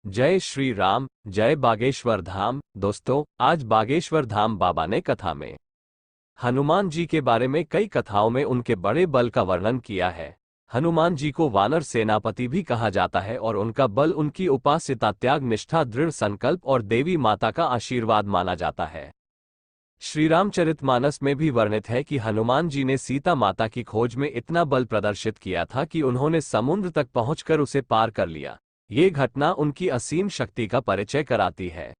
जय श्री राम, जय बागेश्वर धाम। दोस्तों, आज बागेश्वर धाम बाबा ने कथा में हनुमान जी के बारे में कई कथाओं में उनके बड़े बल का वर्णन किया है। हनुमान जी को वानर सेनापति भी कहा जाता है और उनका बल उनकी उपास्यता, त्याग, निष्ठा, दृढ़ संकल्प और देवी माता का आशीर्वाद माना जाता है। श्री रामचरितमानस में भी वर्णित है कि हनुमान जी ने सीता माता की खोज में इतना बल प्रदर्शित किया था कि उन्होंने समुद्र तक पहुंचकर उसे पार कर लिया। ये घटना उनकी असीम शक्ति का परिचय कराती है।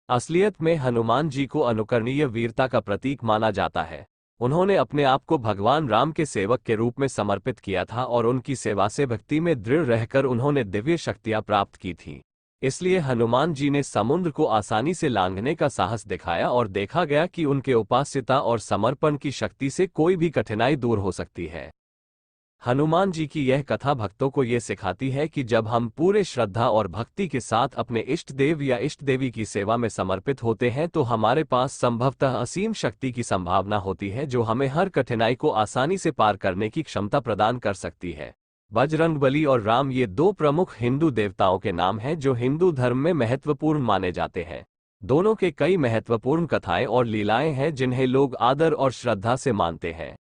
असलियत में हनुमान जी को अनुकरणीय वीरता का प्रतीक माना जाता है। उन्होंने अपने आप को भगवान राम के सेवक के रूप में समर्पित किया था और उनकी सेवा से भक्ति में दृढ़ रहकर उन्होंने दिव्य शक्तियां प्राप्त की थीं। इसलिए हनुमान जी ने समुद्र को आसानी से लांघने का साहस दिखाया और देखा गया कि उनके उपास्यता और समर्पण की शक्ति से कोई भी कठिनाई दूर हो सकती है। हनुमान जी की यह कथा भक्तों को ये सिखाती है कि जब हम पूरे श्रद्धा और भक्ति के साथ अपने इष्ट देव या इष्ट देवी की सेवा में समर्पित होते हैं तो हमारे पास संभवतः असीम शक्ति की संभावना होती है जो हमें हर कठिनाई को आसानी से पार करने की क्षमता प्रदान कर सकती है। बजरंगबली और राम ये दो प्रमुख हिंदू देवताओं के नाम हैं जो हिंदू धर्म में महत्वपूर्ण माने जाते हैं। दोनों के कई महत्वपूर्ण कथाएं और लीलाएं हैं जिन्हें लोग आदर और श्रद्धा से मानते हैं।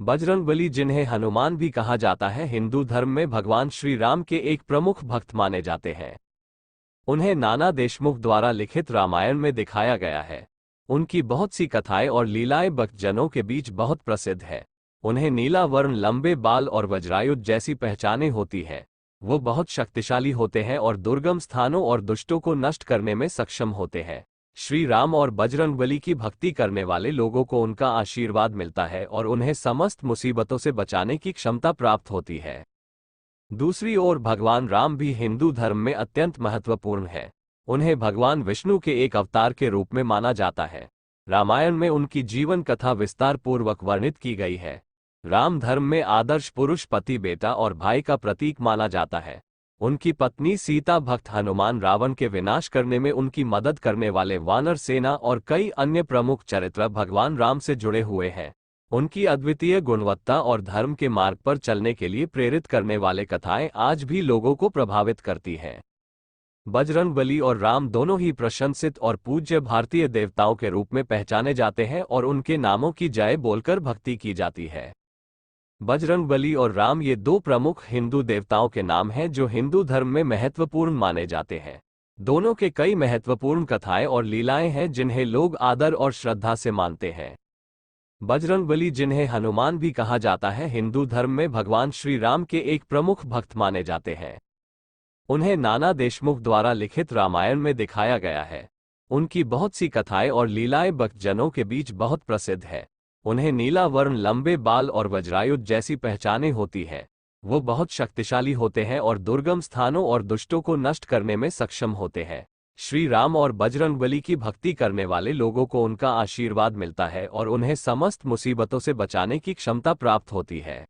बजरंगबली, जिन्हें हनुमान भी कहा जाता है, हिंदू धर्म में भगवान श्री राम के एक प्रमुख भक्त माने जाते हैं। उन्हें नाना देशमुख द्वारा लिखित रामायण में दिखाया गया है। उनकी बहुत सी कथाएं और लीलाएं भक्तजनों के बीच बहुत प्रसिद्ध है। उन्हें नीला वर्ण, लंबे बाल और वज्रायुध जैसी पहचानें होती है। वो बहुत शक्तिशाली होते हैं और दुर्गम स्थानों और दुष्टों को नष्ट करने में सक्षम होते हैं। श्री राम और बजरंगबली की भक्ति करने वाले लोगों को उनका आशीर्वाद मिलता है और उन्हें समस्त मुसीबतों से बचाने की क्षमता प्राप्त होती है। दूसरी ओर भगवान राम भी हिंदू धर्म में अत्यंत महत्वपूर्ण है। उन्हें भगवान विष्णु के एक अवतार के रूप में माना जाता है। रामायण में उनकी जीवन कथा विस्तार पूर्वक वर्णित की गई है। राम धर्म में आदर्श पुरुष, पति, बेटा और भाई का प्रतीक माना जाता है। उनकी पत्नी सीता, भक्त हनुमान, रावण के विनाश करने में उनकी मदद करने वाले वानर सेना और कई अन्य प्रमुख चरित्र भगवान राम से जुड़े हुए हैं। उनकी अद्वितीय गुणवत्ता और धर्म के मार्ग पर चलने के लिए प्रेरित करने वाले कथाएं आज भी लोगों को प्रभावित करती हैं। बजरंगबली और राम दोनों ही प्रशंसित और पूज्य भारतीय देवताओं के रूप में पहचाने जाते हैं और उनके नामों की जय बोलकर भक्ति की जाती है। बजरंगबली और राम ये दो प्रमुख हिंदू देवताओं के नाम हैं जो हिंदू धर्म में महत्वपूर्ण माने जाते हैं। दोनों के कई महत्वपूर्ण कथाएं और लीलाएं हैं जिन्हें लोग आदर और श्रद्धा से मानते हैं। बजरंगबली, जिन्हें हनुमान भी कहा जाता है, हिंदू धर्म में भगवान श्री राम के एक प्रमुख भक्त माने जाते हैं। उन्हें नाना देशमुख द्वारा लिखित रामायण में दिखाया गया है। उनकी बहुत सी कथाएं और लीलाएं भक्तजनों के बीच बहुत प्रसिद्ध है। उन्हें नीला वर्ण, लंबे बाल और वज्रायुध जैसी पहचानें होती है। वो बहुत शक्तिशाली होते हैं और दुर्गम स्थानों और दुष्टों को नष्ट करने में सक्षम होते हैं। श्री राम और बजरंगबली की भक्ति करने वाले लोगों को उनका आशीर्वाद मिलता है और उन्हें समस्त मुसीबतों से बचाने की क्षमता प्राप्त होती है।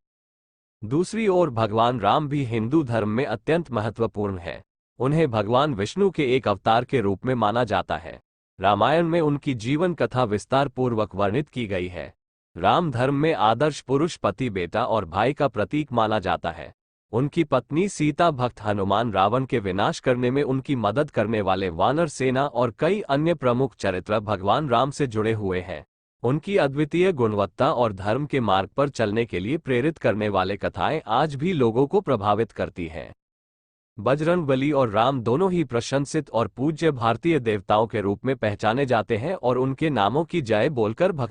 दूसरी ओर भगवान राम भी हिंदू धर्म में अत्यंत महत्वपूर्ण है। उन्हें भगवान विष्णु के एक अवतार के रूप में माना जाता है। रामायण में उनकी जीवन कथा विस्तार पूर्वक वर्णित की गई है। राम धर्म में आदर्श पुरुष, पति, बेटा और भाई का प्रतीक माना जाता है। उनकी पत्नी सीता, भक्त हनुमान, रावण के विनाश करने में उनकी मदद करने वाले वानर सेना और कई अन्य प्रमुख चरित्र भगवान राम से जुड़े हुए हैं। उनकी अद्वितीय गुणवत्ता और धर्म के मार्ग पर चलने के लिए प्रेरित करने वाले कथाएं आज भी लोगों को प्रभावित करती हैं। बजरंगबली और राम दोनों ही प्रशंसित और पूज्य भारतीय देवताओं के रूप में पहचाने जाते हैं और उनके नामों की जय बोलकर भक्ति